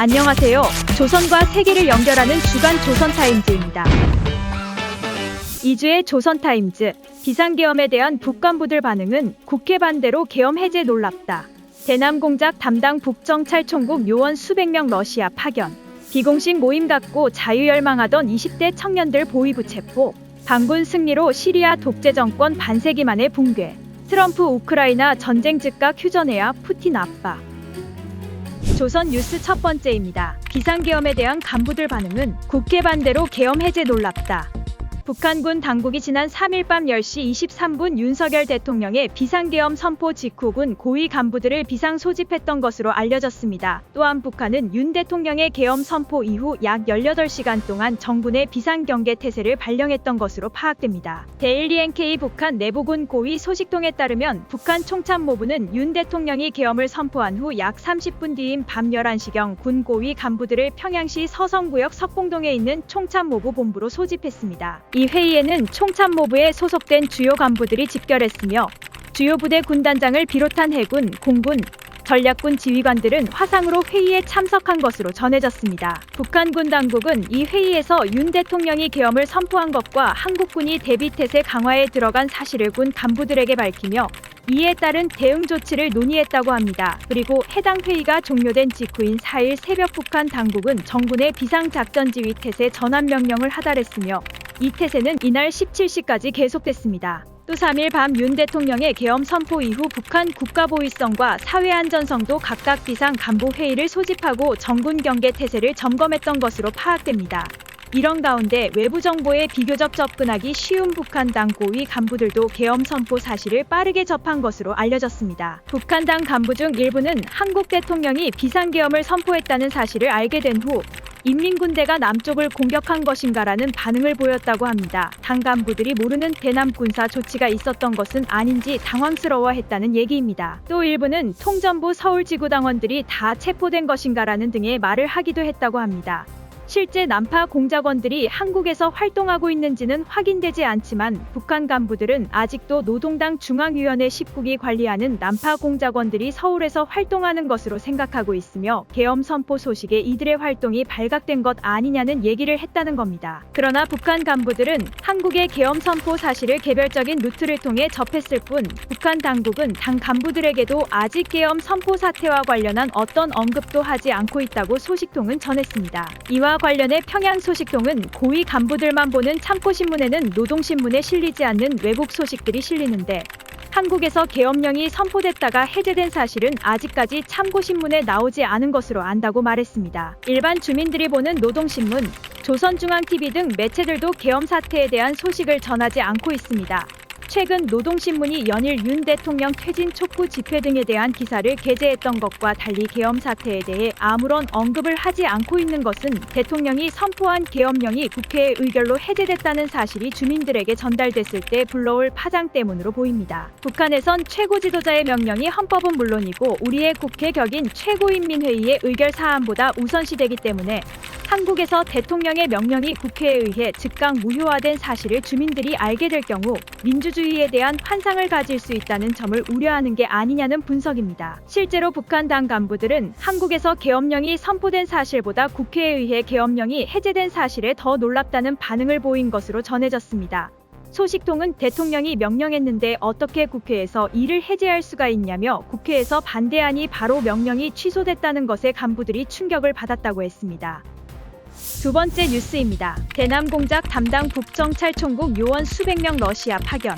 안녕하세요. 조선과 세계를 연결하는 주간 조선타임즈입니다. 2주의 조선타임즈, 비상계엄에 대한 북간부들 반응은 국회 반대로 계엄 해제 놀랍다. 대남공작 담당 북정찰총국 요원 수백 명 러시아 파견. 비공식 모임 갖고 자유열망하던 20대 청년들 보위부 체포. 반군 승리로 시리아 독재 정권 반세기 만에 붕괴. 트럼프 우크라이나 전쟁 즉각 휴전해야 푸틴 아빠. 조선 뉴스 첫 번째입니다. 비상계엄에 대한 간부들 반응은 국회 반대로 계엄 해제 놀랍다. 북한군 당국이 지난 3일 밤 10시 23분 윤석열 대통령의 비상계엄 선포 직후군 고위 간부들을 비상 소집했던 것으로 알려졌습니다. 또한 북한은 윤 대통령의 계엄 선포 이후 약 18시간 동안 정부 내 비상경계 태세를 발령했던 것으로 파악됩니다. 데일리 NK 북한 내부군 고위 소식통에 따르면 북한 총참모부는 윤 대통령이 계엄을 선포한 후 약 30분 뒤인 밤 11시경 군 고위 간부들을 평양시 서성구역 석봉동에 있는 총참모부 본부로 소집했습니다. 이 회의에는 총참모부에 소속된 주요 간부들이 집결했으며 주요 부대 군단장을 비롯한 해군, 공군, 전략군 지휘관들은 화상으로 회의에 참석한 것으로 전해졌습니다. 북한군 당국은 이 회의에서 윤 대통령이 계엄을 선포한 것과 한국군이 대비태세 강화에 들어간 사실을 군 간부들에게 밝히며 이에 따른 대응 조치를 논의했다고 합니다. 그리고 해당 회의가 종료된 직후인 4일 새벽 북한 당국은 정부 내 비상작전지휘 태세 전환 명령을 하달했으며 이 태세는 이날 17시까지 계속됐습니다. 또 3일 밤 윤 대통령의 계엄 선포 이후 북한 국가보위성과 사회안전성도 각각 비상 간부 회의를 소집하고 정군 경계 태세를 점검했던 것으로 파악됩니다. 이런 가운데 외부 정보에 비교적 접근하기 쉬운 북한 당 고위 간부들도 계엄 선포 사실을 빠르게 접한 것으로 알려졌습니다. 북한 당 간부 중 일부는 한국 대통령이 비상계엄을 선포했다는 사실을 알게 된 후 인민군대가 남쪽을 공격한 것인가라는 반응을 보였다고 합니다. 당 간부들이 모르는 대남 군사 조치가 있었던 것은 아닌지 당황스러워했다는 얘기입니다. 또 일부는 통전부 서울지구당원들이 다 체포된 것인가라는 등의 말을 하기도 했다고 합니다. 실제 난파 공작원들이 한국에서 활동하고 있는지는 확인되지 않지만 북한 간부들은 아직도 노동당 중앙위원회 19기 관리하는 난파 공작원들이 서울에서 활동하는 것으로 생각하고 있으며 계엄 선포 소식에 이들의 활동이 발각된 것 아니냐는 얘기를 했다는 겁니다. 그러나 북한 간부들은 한국의 계엄 선포 사실을 개별적인 루트를 통해 접했을 뿐 북한 당국은 당 간부들에게도 아직 계엄 선포 사태와 관련한 어떤 언급도 하지 않고 있다고 소식통은 전했습니다. 이와 관련해 평양 소식통은 고위 간부들만 보는 참고신문에는 노동신문에 실리지 않는 외국 소식들이 실리는데 한국에서 계엄령이 선포됐다가 해제된 사실은 아직까지 참고신문에 나오지 않은 것으로 안다고 말했습니다. 일반 주민들이 보는 노동신문, 조선중앙TV 등 매체들도 계엄 사태에 대한 소식을 전하지 않고 있습니다. 최근 노동신문이 연일 윤 대통령 퇴진 촉구 집회 등에 대한 기사를 게재했던 것과 달리 계엄 사태에 대해 아무런 언급을 하지 않고 있는 것은 대통령이 선포한 계엄령이 국회의 의결로 해제됐다는 사실이 주민들에게 전달됐을 때 불러올 파장 때문으로 보입니다. 북한에선 최고 지도자의 명령이 헌법은 물론이고 우리의 국회 격인 최고인민회의의 의결 사안보다 우선시되기 때문에 한국에서 대통령의 명령이 국회에 의해 즉각 무효화된 사실을 주민들이 알게 될 경우 민주주의에 대한 환상을 가질 수 있다는 점을 우려하는 게 아니냐는 분석입니다. 실제로 북한 당 간부들은 한국에서 계엄령이 선포된 사실보다 국회에 의해 계엄령이 해제된 사실에 더 놀랍다는 반응을 보인 것으로 전해졌습니다. 소식통은 대통령이 명령했는데 어떻게 국회에서 이를 해제할 수가 있냐며 국회에서 반대하니 바로 명령이 취소됐다는 것에 간부들이 충격을 받았다고 했습니다. 두 번째 뉴스입니다. 대남공작 담당 북정찰총국 요원 수백 명 러시아 파견.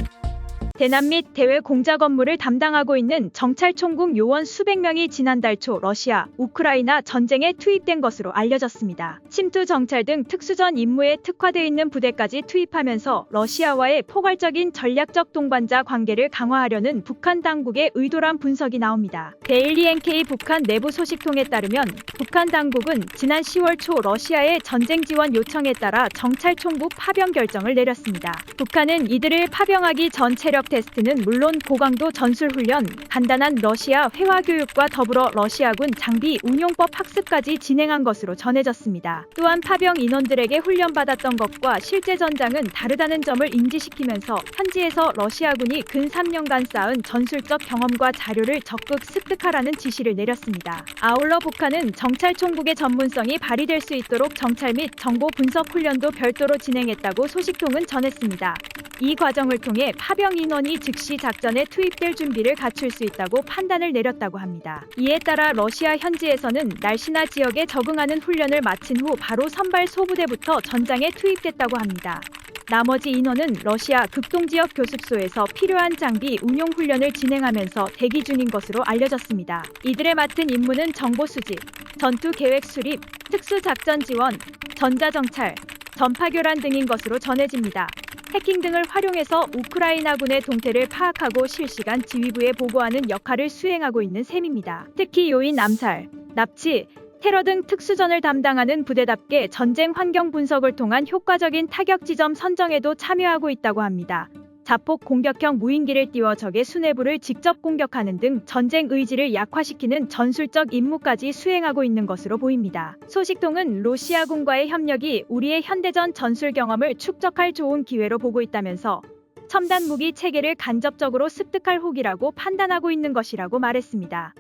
대남 및 대외 공작 업무를 담당하고 있는 정찰총국 요원 수백 명이 지난달 초 러시아, 우크라이나 전쟁에 투입된 것으로 알려졌습니다. 침투 정찰 등 특수전 임무에 특화되어 있는 부대까지 투입하면서 러시아와의 포괄적인 전략적 동반자 관계를 강화하려는 북한 당국의 의도란 분석이 나옵니다. 데일리 NK 북한 내부 소식통에 따르면 북한 당국은 지난 10월 초 러시아의 전쟁 지원 요청에 따라 정찰총국 파병 결정을 내렸습니다. 북한은 이들을 파병하기 전 체력 전력 테스트는 물론 고강도 전술 훈련, 간단한 러시아 회화 교육과 더불어 러시아군 장비 운용법 학습까지 진행한 것으로 전해졌습니다. 또한 파병 인원들에게 훈련받았던 것과 실제 전장은 다르다는 점을 인지시키면서 현지에서 러시아군이 근 3년간 쌓은 전술적 경험과 자료를 적극 습득하라는 지시를 내렸습니다. 아울러 북한은 정찰총국의 전문성이 발휘될 수 있도록 정찰 및 정보 분석 훈련도 별도로 진행했다고 소식통은 전했습니다. 이 과정을 통해 파병 인원이 즉시 작전에 투입될 준비를 갖출 수 있다고 판단을 내렸다고 합니다. 이에 따라 러시아 현지에서는 날씨나 지역에 적응하는 훈련을 마친 후 바로 선발 소부대부터 전장에 투입됐다고 합니다. 나머지 인원은 러시아 극동지역 교습소에서 필요한 장비 운용 훈련을 진행하면서 대기 중인 것으로 알려졌습니다. 이들의 맡은 임무는 정보 수집, 전투 계획 수립, 특수작전 지원, 전자정찰, 전파교란 등인 것으로 전해집니다. 해킹 등을 활용해서 우크라이나군의 동태를 파악하고 실시간 지휘부에 보고하는 역할을 수행하고 있는 셈입니다. 특히 요인 암살, 납치, 테러 등 특수전을 담당하는 부대답게 전쟁 환경 분석을 통한 효과적인 타격 지점 선정에도 참여하고 있다고 합니다. 자폭 공격형 무인기를 띄워 적의 수뇌부를 직접 공격하는 등 전쟁 의지를 약화시키는 전술적 임무까지 수행하고 있는 것으로 보입니다. 소식통은 러시아군과의 협력이 우리의 현대전 전술 경험을 축적할 좋은 기회로 보고 있다면서 첨단 무기 체계를 간접적으로 습득할 혹이라고 판단하고 있는 것이라고 말했습니다.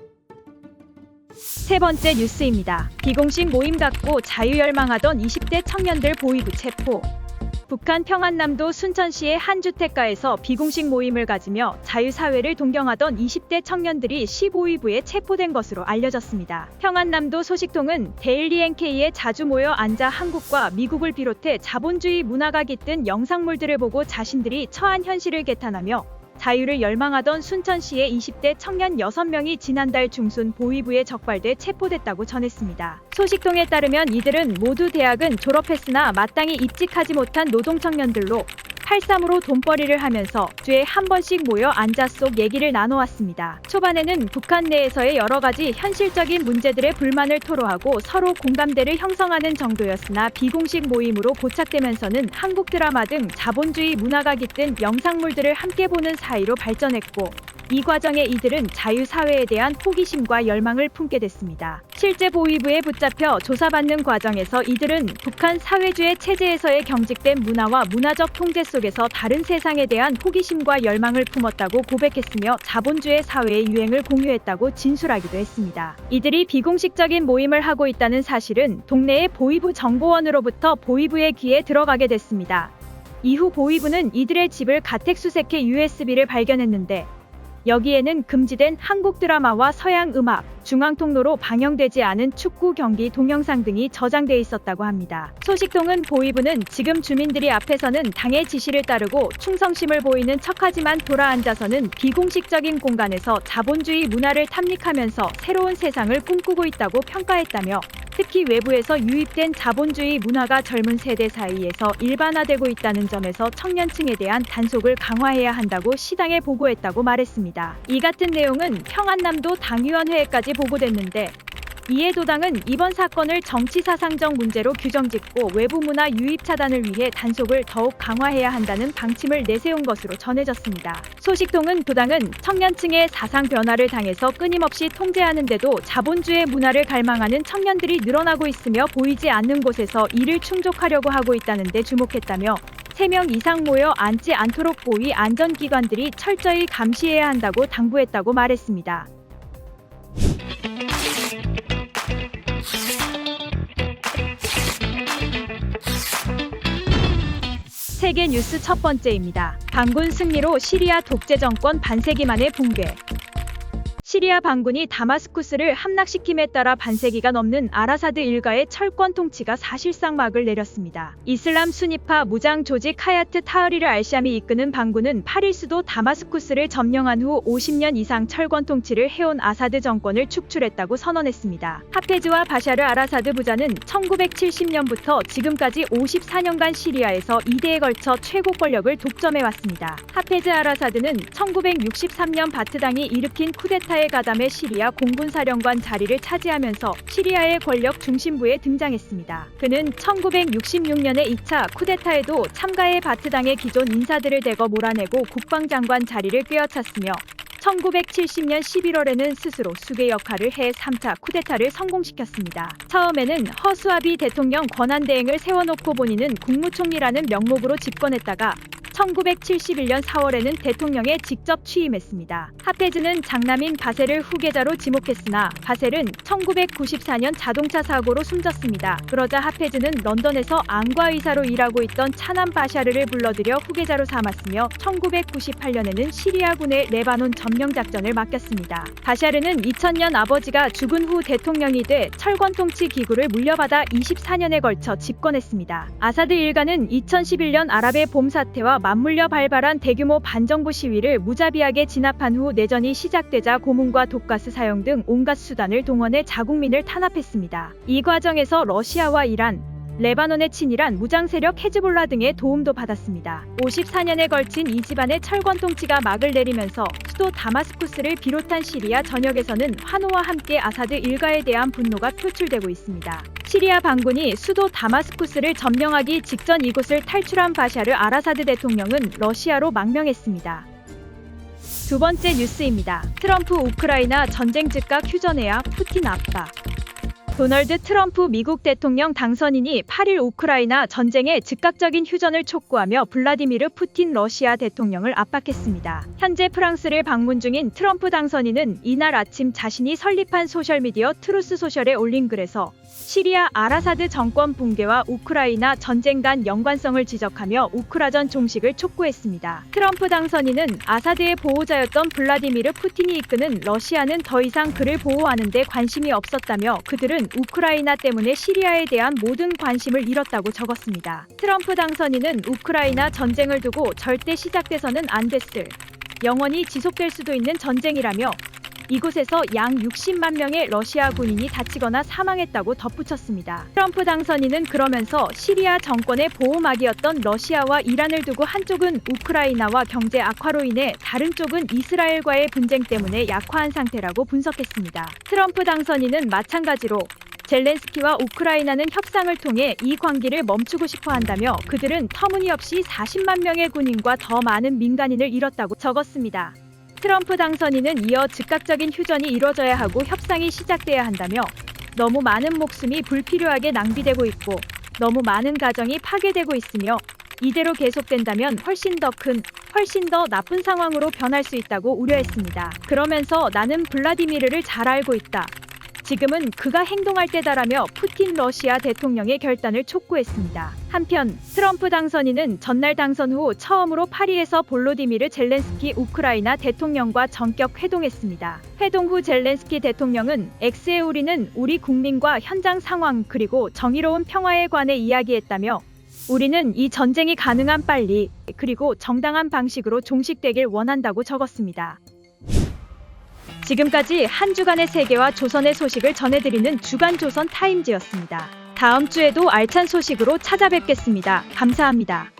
세 번째 뉴스입니다. 비공식 모임 갖고 자유열망하던 20대 청년들 보위부 체포. 북한 평안남도 순천시의 한 주택가에서 비공식 모임을 가지며 자유사회를 동경하던 20대 청년들이 시 보위부에 체포된 것으로 알려졌습니다. 평안남도 소식통은 데일리 NK에 자주 모여 앉아 한국과 미국을 비롯해 자본주의 문화가 깃든 영상물들을 보고 자신들이 처한 현실을 개탄하며 자유를 열망하던 순천시의 20대 청년 6명이 지난달 중순 보위부에 적발돼 체포됐다고 전했습니다. 소식통에 따르면 이들은 모두 대학은 졸업했으나 마땅히 입직하지 못한 노동청년들로 8.3으로 돈벌이를 하면서 주에 한 번씩 모여 앉아 속 얘기를 나눠왔습니다. 초반에는 북한 내에서의 여러 가지 현실적인 문제들의 불만을 토로하고 서로 공감대를 형성하는 정도였으나 비공식 모임으로 고착되면서는 한국 드라마 등 자본주의 문화가 깃든 영상물들을 함께 보는 사이로 발전했고 이 과정에 이들은 자유사회에 대한 호기심과 열망을 품게 됐습니다. 실제 보위부에 붙잡혀 조사받는 과정에서 이들은 북한 사회주의 체제에서의 경직된 문화와 문화적 통제 속에서 다른 세상에 대한 호기심과 열망을 품었다고 고백했으며 자본주의 사회의 유행을 공유했다고 진술하기도 했습니다. 이들이 비공식적인 모임을 하고 있다는 사실은 동네의 보위부 정보원으로부터 보위부의 귀에 들어가게 됐습니다. 이후 보위부는 이들의 집을 가택 수색해 USB를 발견했는데 여기에는 금지된 한국 드라마와 서양 음악, 중앙통로로 방영되지 않은 축구 경기 동영상 등이 저장돼 있었다고 합니다. 소식통은 보위부는 지금 주민들이 앞에서는 당의 지시를 따르고 충성심을 보이는 척하지만 돌아앉아서는 비공식적인 공간에서 자본주의 문화를 탐닉하면서 새로운 세상을 꿈꾸고 있다고 평가했다며 특히 외부에서 유입된 자본주의 문화가 젊은 세대 사이에서 일반화되고 있다는 점에서 청년층에 대한 단속을 강화해야 한다고 시당에 보고했다고 말했습니다. 이 같은 내용은 평안남도 당위원회에까지 보고됐는데 이에 도당은 이번 사건을 정치사상적 문제로 규정짓고 외부 문화 유입 차단을 위해 단속을 더욱 강화해야 한다는 방침을 내세운 것으로 전해졌습니다. 소식통은 도당은 청년층의 사상 변화를 당해서 끊임없이 통제하는데도 자본주의 문화를 갈망하는 청년들이 늘어나고 있으며 보이지 않는 곳에서 이를 충족하려고 하고 있다는 데 주목했다며 3명 이상 모여 앉지 않도록 보위 안전기관들이 철저히 감시해야 한다고 당부했다고 말했습니다. 세계 뉴스 첫 번째입니다. 반군 승리로 시리아 독재 정권 반세기 만에 붕괴. 시리아 반군이 다마스쿠스를 함락시킴에 따라 반세기가 넘는 아라사드 일가의 철권 통치가 사실상 막을 내렸습니다. 이슬람 수니파 무장 조직 하야트 타흐리르 알샴이 이끄는 반군은 8일 수도 다마스쿠스를 점령한 후 50년 이상 철권 통치를 해온 아사드 정권을 축출했다고 선언했습니다. 하페즈와 바샤르 아라사드 부자는 1970년부터 지금까지 54년간 시리아에서 2대에 걸쳐 최고 권력을 독점해왔습니다. 하페즈 아라사드는 1963년 바트당이 일으킨 쿠데타의 러시아의 가담해 시리아 공군사령관 자리를 차지하면서 시리아의 권력 중심부에 등장했습니다. 그는 1966년의 2차 쿠데타에도 참가해 바트당의 기존 인사들을 대거 몰아내고 국방장관 자리를 꿰어찼으며 1970년 11월에는 스스로 수계 역할을 해 3차 쿠데타를 성공시켰습니다. 처음에는 허수아비 대통령 권한대행을 세워놓고 본인은 국무총리라는 명목으로 집권했다가 1971년 4월에는 대통령에 직접 취임했습니다. 하페즈는 장남인 바셀을 후계자로 지목했으나 바셀은 1994년 자동차 사고로 숨졌습니다. 그러자 하페즈는 런던에서 안과 의사로 일하고 있던 차남 바샤르를 불러들여 후계자로 삼았으며 1998년에는 시리아군의 레바논 점령 작전을 맡겼습니다. 바샤르는 2000년 아버지가 죽은 후 대통령이 돼 철권 통치 기구를 물려받아 24년에 걸쳐 집권했습니다. 아사드 일가는 2011년 아랍의 봄 사태와 맞물려 발발한 대규모 반정부 시위를 무자비하게 진압한 후 내전이 시작되자 고문과 독가스 사용 등 온갖 수단을 동원해 자국민을 탄압했습니다. 이 과정에서 러시아와 이란, 레바논의 친이란 무장 세력 헤즈볼라 등의 도움도 받았습니다. 54년에 걸친 이 집안의 철권 통치가 막을 내리면서 수도 다마스쿠스를 비롯한 시리아 전역에서는 환호와 함께 아사드 일가에 대한 분노가 표출되고 있습니다. 시리아 반군이 수도 다마스쿠스를 점령하기 직전 이곳을 탈출한 바샤르 알아사드 대통령은 러시아로 망명했습니다. 두 번째 뉴스입니다. 트럼프 우크라이나 전쟁 즉각 휴전해야 푸틴 압박. 도널드 트럼프 미국 대통령 당선인이 8일 우크라이나 전쟁의 즉각적인 휴전을 촉구하며 블라디미르 푸틴 러시아 대통령을 압박했습니다. 현재 프랑스를 방문 중인 트럼프 당선인은 이날 아침 자신이 설립한 소셜미디어 트루스 소셜에 올린 글에서 시리아 아라사드 정권 붕괴와 우크라이나 전쟁 간 연관성을 지적하며 우크라전 종식을 촉구했습니다. 트럼프 당선인은 아사드의 보호자였던 블라디미르 푸틴이 이끄는 러시아는 더 이상 그를 보호하는 데 관심이 없었다며 그들은 우크라이나 때문에 시리아에 대한 모든 관심을 잃었다고 적었습니다. 트럼프 당선인은 우크라이나 전쟁을 두고 절대 시작돼서는 안 됐을, 영원히 지속될 수도 있는 전쟁이라며 이곳에서 양 60만 명의 러시아 군인이 다치거나 사망했다고 덧붙였습니다. 트럼프 당선인은 그러면서 시리아 정권의 보호막이었던 러시아와 이란을 두고 한쪽은 우크라이나와 경제 악화로 인해 다른 쪽은 이스라엘과의 분쟁 때문에 약화한 상태라고 분석했습니다. 트럼프 당선인은 마찬가지로 젤렌스키와 우크라이나는 협상을 통해 이 광기를 멈추고 싶어 한다며 그들은 터무니없이 40만 명의 군인과 더 많은 민간인을 잃었다고 적었습니다. 트럼프 당선인은 이어 즉각적인 휴전이 이뤄져야 하고 협상이 시작돼야 한다며 너무 많은 목숨이 불필요하게 낭비되고 있고 너무 많은 가정이 파괴되고 있으며 이대로 계속된다면 훨씬 더 나쁜 상황으로 변할 수 있다고 우려했습니다. 그러면서 나는 블라디미르를 잘 알고 있다. 지금은 그가 행동할 때다라며 푸틴 러시아 대통령의 결단을 촉구했습니다. 한편 트럼프 당선인은 전날 당선 후 처음으로 파리에서 볼로디미르 젤렌스키 우크라이나 대통령과 전격 회동했습니다. 회동 후 젤렌스키 대통령은 X에 우리는 우리 국민과 현장 상황 그리고 정의로운 평화에 관해 이야기했다며 우리는 이 전쟁이 가능한 빨리 그리고 정당한 방식으로 종식되길 원한다고 적었습니다. 지금까지 한 주간의 세계와 조선의 소식을 전해드리는 주간 조선 타임즈였습니다. 다음 주에도 알찬 소식으로 찾아뵙겠습니다. 감사합니다.